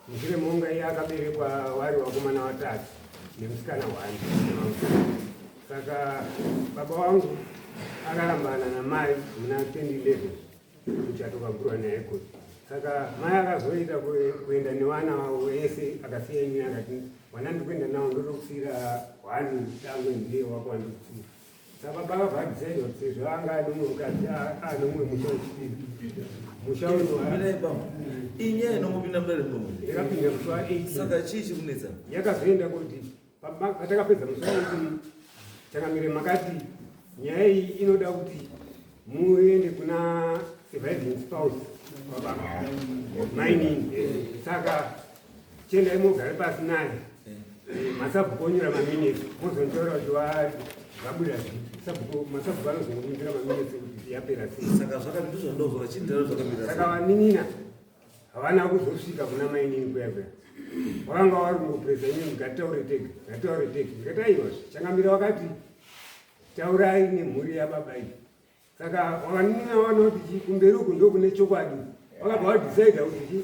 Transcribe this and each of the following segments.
Mzile munga yakabiri kwa wari wakumana watatu ni msikana wangu. Saka baba wangu akalambana na mai mna 2011 kuchatoka mkuru na eko. Saka mai akazoita kuenda ni wana wese akasiya nyina akati wanandi kwenda nao ndo kusira wani tangu ndiye wako kusira. Saka baba vadziyo kusira anga ndumukazi anomwe mushauri. Mushauri wa bila ibamba. Inye no mubina mbele mbomo. Yakapinda mswa 8. Saka chichi kuneza. Yakazoenda kuti atakapedza musoro chakamire makati nyaya iyi inoda kuti muende kuna surviving spouse wababa mining. Saka chenda imogare pasi naye masabhukonyera maminesi muzontora kuti vabuda masabhuku anozongomumbira maminesi kuti yapera sei. Saka zvakandizvo ndozvo chindaro zvakamira. Saka vaninina havana kuzosvika kuna mining kuyakuya wakanga wari kungopresa inini ngataure tega ngataiyozve changamira wakati taurai nemhuri yababa iyi. Saka wakanina wana kuti kumberi uku ndo kune chokwadi wakabva wadhisaidha kuti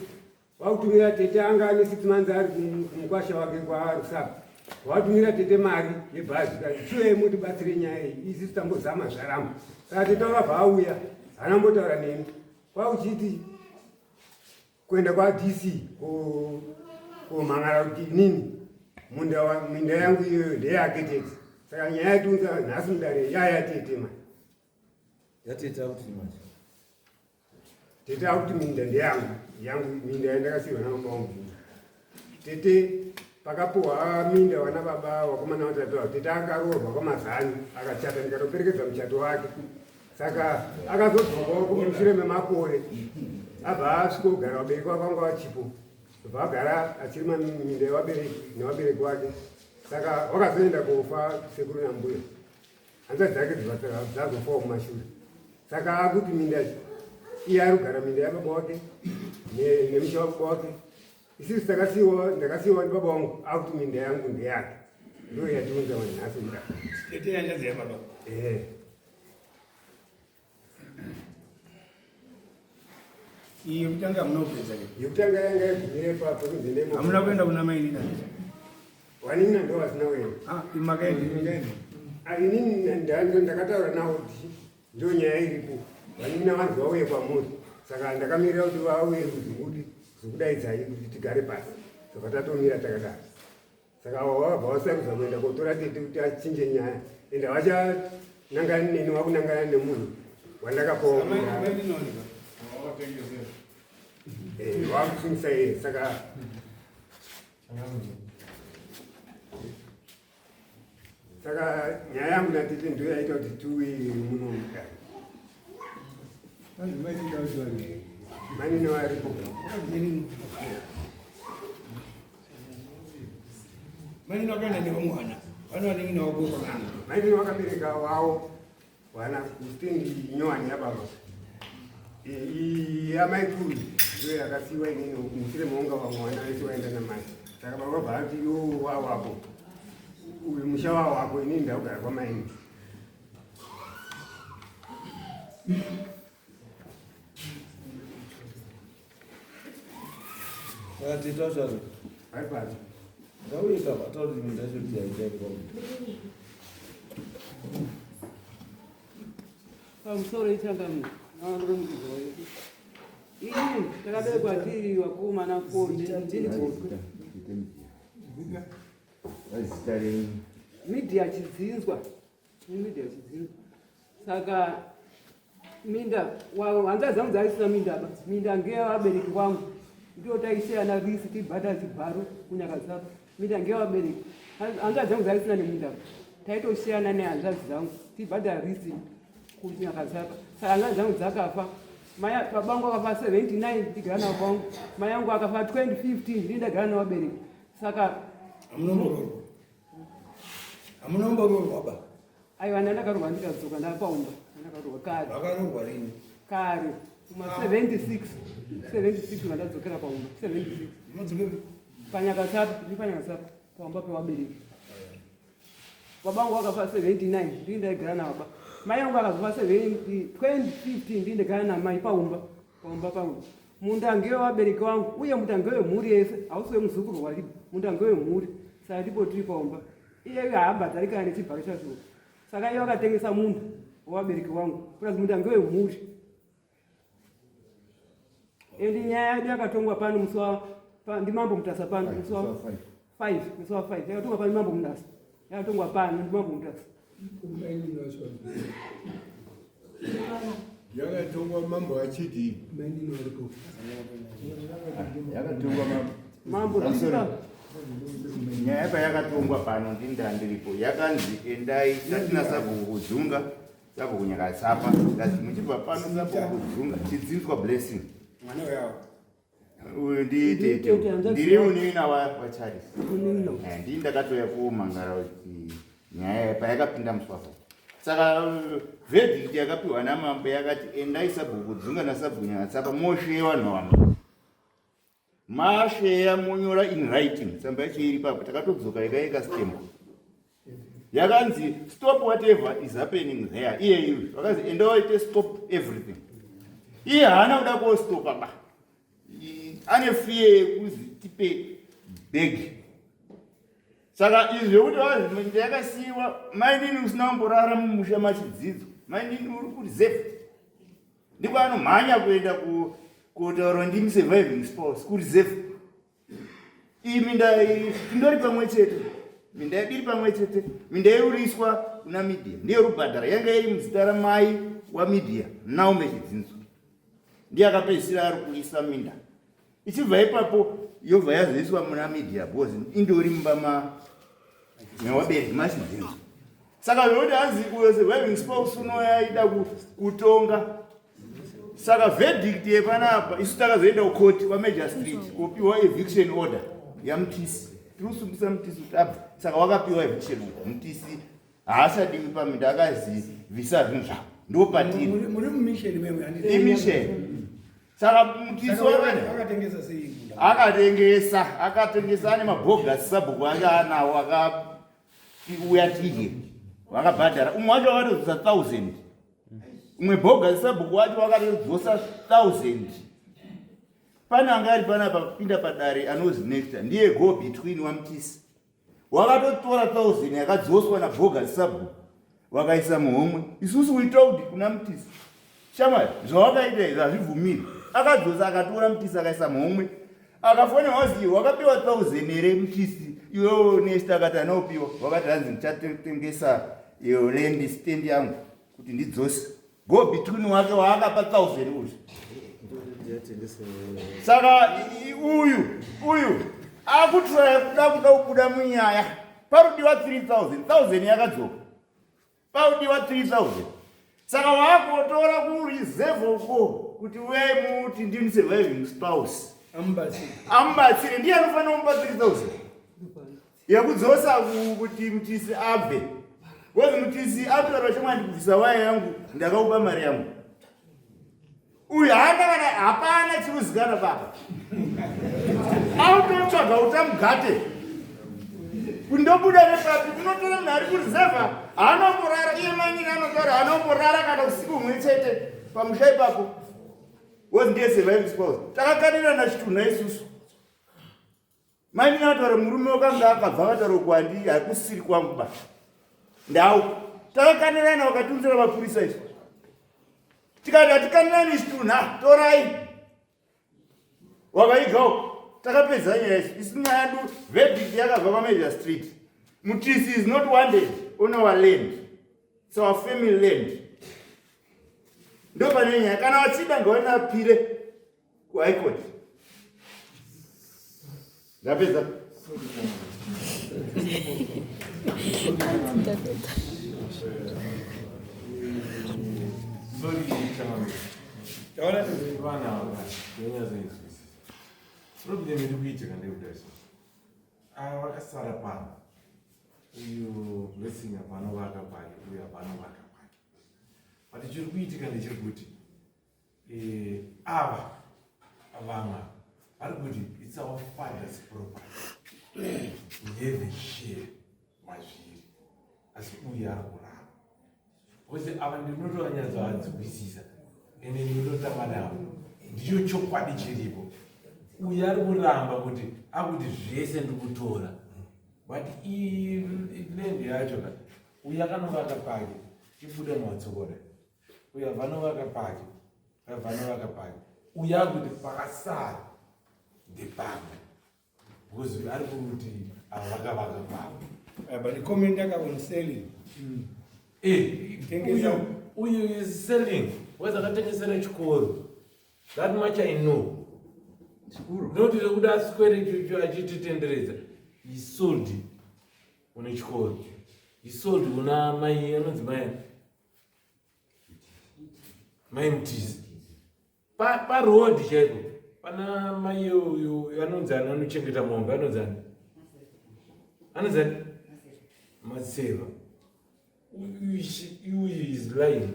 wakutumira tete anga ane 6 months ari kumukwasha wake kwaRusaka watumira tete mari yebhazi kati chiwei mutibatsire nyaya iyi isi tambozama zvaramba. Saka tete wakabva auya haana nemi kwakuchiti kuenda kwa DC kumhangara kuti nini minda yangu iyoyo ndeyake tete. Saka nyaya yatunza nhasi mudare yaya tete ma Yatete akuti manje. Tete akuti minda ndeyangu minda yandakasiyiwa nababa wangu. Tete pakapuhwa minda wana baba wakomana watatu wavo tete akaroorwa kwamazani akachata ndikatoperekedza muchato wake. Saka akazodzokawo kumushure memakore abva asvika kugara vabereki vake vanga vachipo bva agara achiri maminda nevabereki vake. Saka wakazoenda kofa sekuru nambuya hanzvadzi dzake dzazofawo kumashure. Saka akuti minda iye ari kugara minda yababa wake nemusha wababa wake. Isisi ndakasiyiwa ndibaba wangu akuti minda yangu ndeyake ndo yatiunza manhasi muda tete yandazi yababa. Iyo kutanga munopedza ke. Yekutanga yanga yagumire papo kunzendemo. Hamuna kuenda kuna mai nina. Wanina ndo vasina kuenda. Imakaenda. Inini ndakataura nawo kuti ndo nyaya iripo. Wanina vanhu vauye kwamuri. Saka ndakamirira kuti vauye kuzingudi zokudaidzai kuti tigare pasi. Saka tatomira takadaro. Saka wakabva wasarudzwa kuenda kotora tete kuti achinje nyaya. Ende havachanangani neni wakunangana nemunhu wandakapawo. Wakusungisa iye. Saka nyaya yangu natete ndo yaita kuti tiwe muno mudare. Manino varipo. Manino akaenda nevamwana vanovaningi navagogo kana. Manino vakabereka wavo wana kustendi nyowani yababa. Yamaikuru ndo yakasiyiwa inini mushure maunga vamwe vana vese vaenda namai. Saka baba vabva vati iwo wawapo uyu musha wawako inini ndakugara kwamaini. Tete zvaro. Ari pasi. Ngauye kapa tauri minda zvoti yaita kwa. Pamusoro ichangami navandomudzidzwa ini takaberekwa tiri vakomana 4 ndini kotwe midhia chidzinzwa saka minda hanza dzangu dzaisina mindaba minda ngeyevabereki vangu ndiyo taisiyana risi tibhata chibharo kunyaka dzavo minda ngeyevabereki hanza dzangu dzaisina nemindaba taitosiyana nehanzvadzi dzangu tibhata risi kunyaka dzavo saka hanzvadzi dzangu dzakafa babangu akafa 79 ndigara navo kwangu, mai yangu akafa 2015 ndindagara navabereki. Saka amunombororwa baba. aiwa ndakarohwa ndikadzoka ndapaumba, ndakarohwa kare. Vakarohwa rini? Kare kuma 76 vandadzokera paumba 76 panyakasatu paumba pevabereki. Babangu akafa 79 ndii ndaigara nababa. Mai yangu akazofa 2015 ndii ndagara namai paumba paumba. Munda ngewevabereki wangu uye munda ngewemhuri yese, hausi wemuzukuru waripo, munda ngewemhuri. Saka ndipo tiri paumba. Iye haabhadhari kana nechibharo chazvo. Saka iye vakatengesa munda wevabereki wangu plus munda ngewemhuri. Endi nyaya yedu yakatongwa pano musi ndimambo MUTASA pano musi wa 5 yakatongwa pano ndimambo MUTASA, yakatongwa pano ndimambo MUTASA. Yakatongwa mambo achidi yakatongwa mambo nyaya payakatongwa pano ndindandiripo yakanzi endai tatina sabhuku kudzunga sabhuku nyakatsapa ngati muchibva pano sabhuku kudzunga chidzinzwa blessing Mwana wao. uyu nditete ndiri unina waCharles ndii ndakatoya kumangara kuti nyaya payakapinda muswafa. Saka verdict yakapiwa namambo yakati endai sabhuku kudzunga nasabhuku nyakatsapa mosheya vanhu vamwe masheya monyora in writing. Tsamba yacho iri papo takatodzoka ikaeka stamp yakanzi stop whatever is happening there. Iye vakazi enda waite stop everything. Iye haana kuda kostopa ba, ane fear yekuzi tipe beg. Saka izvo kuti vazi yakasiyiwa maindini usina kumborara mumusha machidzidzo, maindini uri kureserve, ndiko anomhanya kuenda kutaura ndimi surviving spouse kureserve. Iyi minda tindori pamwe chete, minda yedu iri pamwe chete, minda yeuriswa kuna media ndiye rubhadhara yanga iri muzita ramai wamedia Naume Chidzinzo ndiye akapedzisira ari kuisa minda. Ichibva ipapo yobva yazoiswa muna media because indori mumba mewabereki maChidzinzo. Saka zvokuti hanzi uyo surviving spouse unoyaida kutonga. Saka verdict yepanapa isu takazoenda kukoti kwaMajor Street kopiwa eviction order yaMutisi. Tirusungisa Mutisi kuti abva. Saka wakapiwa eviction order. Mutisi haachadimi paminda akazi visa zvinhu zvavo ndopatiri Muri mumission meme handisi. imission. Saka Mutisi Akatengesa sei? akatengesa ane mabhogasi sabhuku ake anawo akauya tike wakabhadhara. Umwe wacho wakatodzosa 1000. Umwe bhogasi sabhuku wacho wakatodzosa 1000. Pane anga ari panapa kupinda padare anozi Nectar ndiye go between waMutisi. Wakatotora 1000 yakadzoswa nabhogasi sabhuku wakaisa muhomwe. Isusu we told kuna Mutisi shamwari zvawakaita izvi hazvibvumiri. Akadzosa akatora Mutisi akaisa muhomwe akafonera wazi wakapiwa 1000 here Mutisi iwewo Nectar akati anopiwa. Wakati hanzi ndichatengesa iyo land stand yangu kuti ndidzose. Go between wake waakapa 1000 uzvi. Saka uyu akutraya kuda kubuda munyaya parudiwa 3000 1000 yakadzoka parudiwa 3000. Saka waakotora kureserve uko kuti we muti ndini surviving spouse ambatsire ndiye anofanira kumupa 3000 yakudzosa kuti Mutisi abve. Wezi Mutisi atora chimwe ndikubvisa waya yangu ndakaupa mari yangu. Uyu hapana chiruzikana baba. Autotsvaga utamugate kundobuda nepapi unotora munhu ari kureserve hanomborara. Iye manyini anotaura hanomborara kana usiku humwe chete pamusha ipapo. Wezi ndiye surviving spouse. Takakanirana chitunha isusu. Manyini anotaura murume wakanga akabva akataura kwandi hakusiri kwangu ba ndau. Takakanirana wakatunzira mapurisa isu. Tikati hatikanirani chitunha torai wakaigawo. Takapedza nyaya isi. Isi nyaya yedu verdict yakabva paMajor Street. Mutisi is not wanted on our land. It's our family land. Ndo pane nyaya. Kana wachida ngawanapire kuHigh Court. Ndapedza. Sorry, Taona vana vanyazoizwisisa problem iri kuitika ndekudai ava vakasara pano uyu blessing hapana vaka pake uyu hapana vaka pake but chiri kuitika ndechiri kuti ava vamwe vari kuti it's our father's property we have a share mazviri asi uyu ari kuramba kuti ava ndinotovanyatsoadzikwisisa ende ndinototamba navo ndicho chokwadi chiripo uyu ari kuramba kuti akuti zvese ndikutora but ilendi yacho ka uyu akanovaka pake ibude matsokora uyu avanovaka pake avanovaka pake uyu akuti pakasara ndepamwe because ari kuti avakavaka pake but comment on selling. Uyu is selling. Whether akatengesera chikoro. That much I know. Not the ask square you achititendereza. He sold une chikoro. He sold una mai anodzimai. Mai mutizi. Pa road chaipo. Pana mai yo anonzana anochengeta mombe anonzana. Anonzana Maseva. You is lying.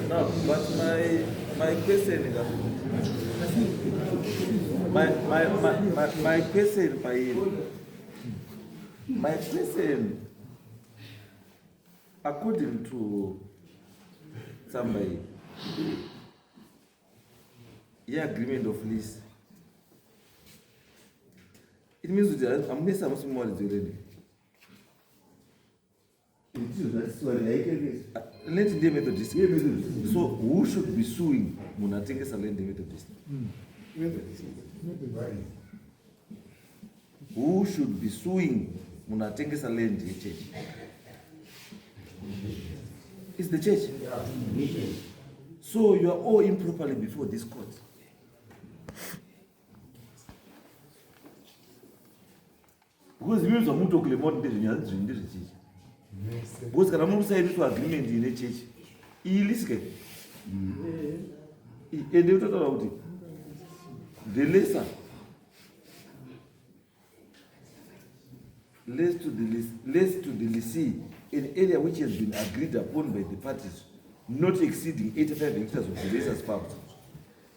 No, but my question, my question, according to somebody, the agreement of lease. It means that I'm missing some more already. Let the Methodist. So who should be suing Munatengesa Land Methodist? Who should be suing Munatengesa Land Church? It's the church. So you are all improperly before this court. Because the means of Muto Clement is in the church. Because Karamu said to agreement in the church. He listened. And they talked about it. The lesser. Less to the lessee, an area which has been agreed upon by the parties, not exceeding 85 hectares of the lesser's farm.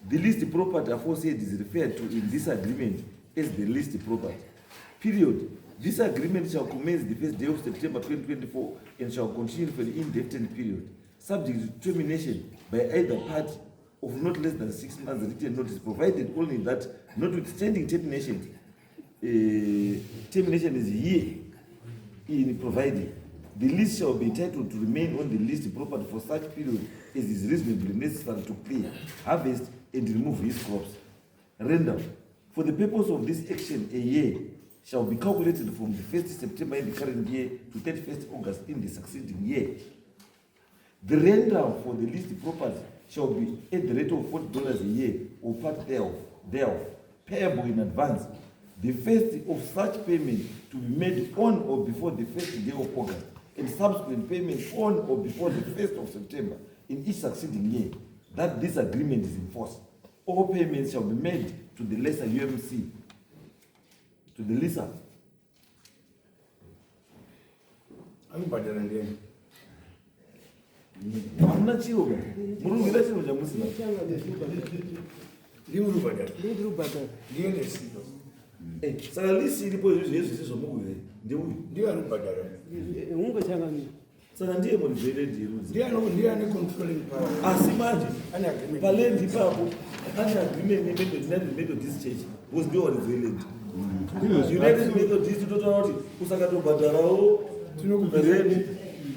The least property aforesaid is referred to in this agreement as the least property. Period. This agreement shall commence the first day of September 2024 and shall continue for an indefinite period, subject to termination by either party of not less than 6 months written notice, provided only that, notwithstanding termination, termination is here in providing. The list shall be entitled to remain on the list property for such period as is reasonably necessary to clear, harvest, and remove his crops. Render. For the purpose of this action, a year shall be calculated from the 1st September in the current year to 31st August in the succeeding year. The render for the list property shall be at the rate of $40 a year or part thereof, payable in advance. The first of such payment to be made on or before the first day of August, and subsequent payment on or before the 1st of September in each succeeding year, that this agreement is in force. All payments shall be made to the lesser UMC, to the lesser. I'm better than them. I'm not sure. Murungi that's what I'm saying. Liu better. Liu better. Sasa lisi ilipo Yesu Mungu Ndio better. Mungu changani. Sasa ndiye mwenye ndiye ane controlling power. Asimaji. Ana agreement. Palendi papo. Ana agreement United Methodist Church. Was ndio walizoeleza. United Methodist tototi usakatobhadharawo tinokubereni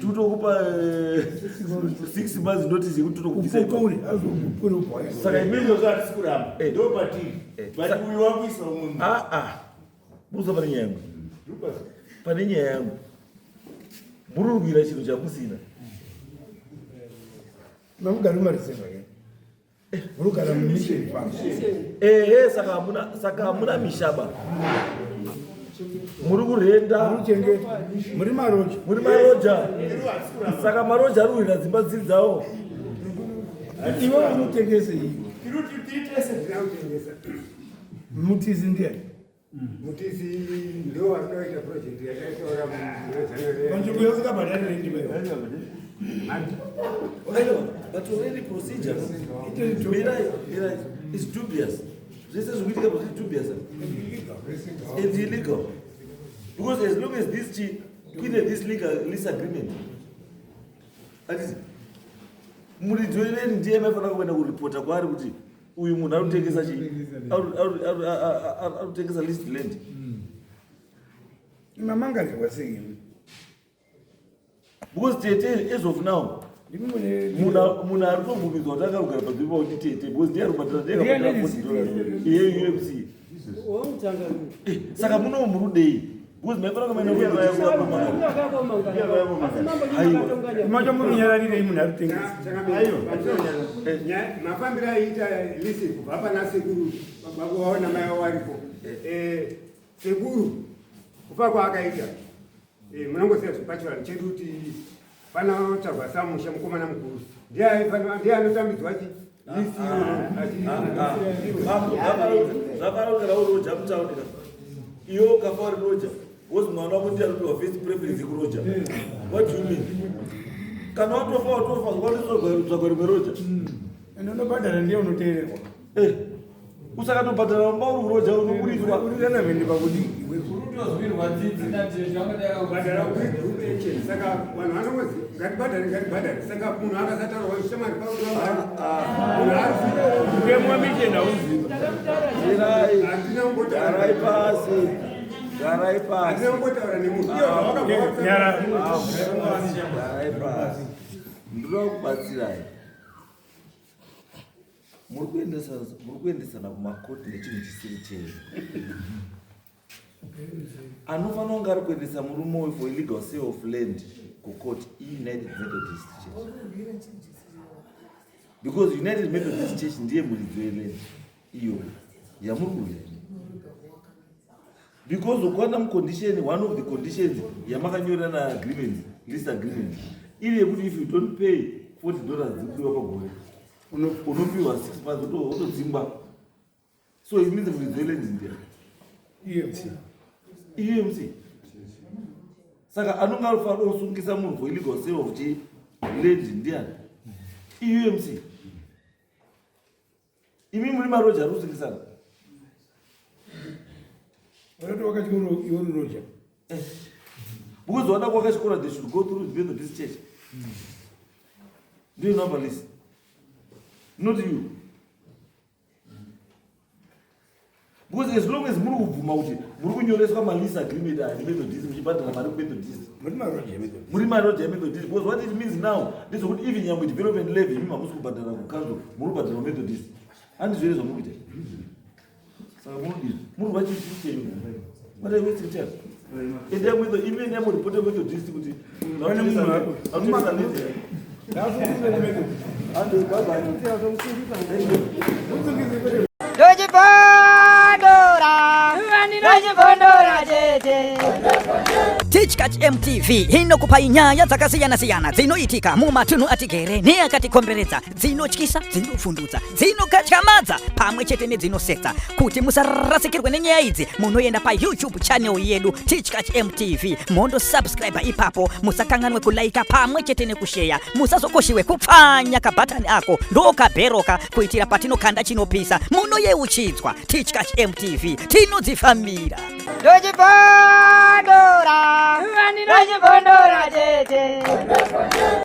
tutokupa 6 months notice yekuti totokubvisa ukuri azokupura boy. Saka imelo zati sikuramba. Ndo pati. Bati uyu wakuisa munhu. Buza pane nyaya yangu. Pane nyaya yangu. Murungira chinhu chamusina. Namugari mariseva ke. Murugara mumission farm. Saka hamuna mishaba. muri kurenda muri maroja saka maroja ari kuhina dzimba dziri dzawo ivo unotengese iyi mutizi ndiani mutizi ndio wanoita project yakatora panzvimbo yasikabhadharire ndima but already procedures is dubious. This is really dubious and illegal. Because as long as this lease agreement, that is, muridzoeleni ndiye mafana kuenda kuripota kwaari kuti uyu munhu arikutengesa arikutengesa list land. mamangarirwa sei? Because Tete, as of now, munhu ari kutobvumidzwa kuti akarugara panzvimbo kuti Tete because ndiye arikubatira $40 iye UMC. Saka muno muri kudei because maifana kumaina macho murunyararire munhu arikutengesa mafambiro aita lisi kubva pana sekuru vaona mai waripo sekuru kufa kwaakaita munongosiya zvipachirani chedu kuti pana tsvagwa Pamusha mukomana mukuru ndiye anotambidzwa chi zvakaronera uroja mutaurira iwo kafa uri roja wozi mwana wako ndiye anopiwa first preference kuroja. What do you mean? Kana watofa zvakwa rimwe roja ende unobhadhara ndiye unoteererwa usakatobhadhara mba uri kuroja unoburiswa urinanavendi pakudii saka vanhu vanongozi ngatibhadhare saka munhu akasataurwa shamari garai pasi andinambotaura nemunhu garai pasi ndinoda kubatsirai muri kuendesana kumakoti nechinhu chisiri chenu. Anofanira kunge ari kuendesa murume for illegal sale of land kucourt United Methodist Church, because United Methodist Church ndiye muridzi weland iyo yamuri kuya, because ukwana mucondition, one of the conditions yamakanyorana agreement, list agreement ili yekuti if you don't pay $40 dzikudiwa pagore unopiwa 6 months utodzingwa. So it means muridzi weland ndiye EMC. Saka anonga alifaro usungisa munhu for illegal sale of land ndiani EMC. Imi muri maroja ari kusungisana vanoti wakati iwori roja because vana kwakachikora they should go through the Methodist Church. Do you know about this? Not you. Because as long as muri kubvuma kuti muri kunyoreswa malisa agreement and Methodist muchibhadhara mari kumethodist muri maroja emethodist, because what it means now is kuti even nyangwe development levy imi mamusi kubhadhara kucouncil muri kubhadhara methodist handizvere zvamuri kuita. Saka munodini muri kuva chii chenyu what are you wasting time ende yamwe imi ndiyamuripota methodist kuti Tichkach MTV inokupa nyaya dzakasiyana-siyana dzinoitika mumatunhu atigere neakatikomberedza, dzinotyisa, dzinofundutsa, dzinokatyamadza pamwe chete nedzinosetsa. Kuti musarasikirwe nenyaya idzi munoenda paYouTube channel yedu Tichkach MTV mondo subscribe ipapo, musakanganwe kulaika pamwe chete nekushare, musazokoshiwe kupfanya kabhatani ako ndokabheroka kuitira patinokanda chinopisa munoyeuchidzwa. Tichkach MTV tinodzifamira. Dojibondora, Dojibondora,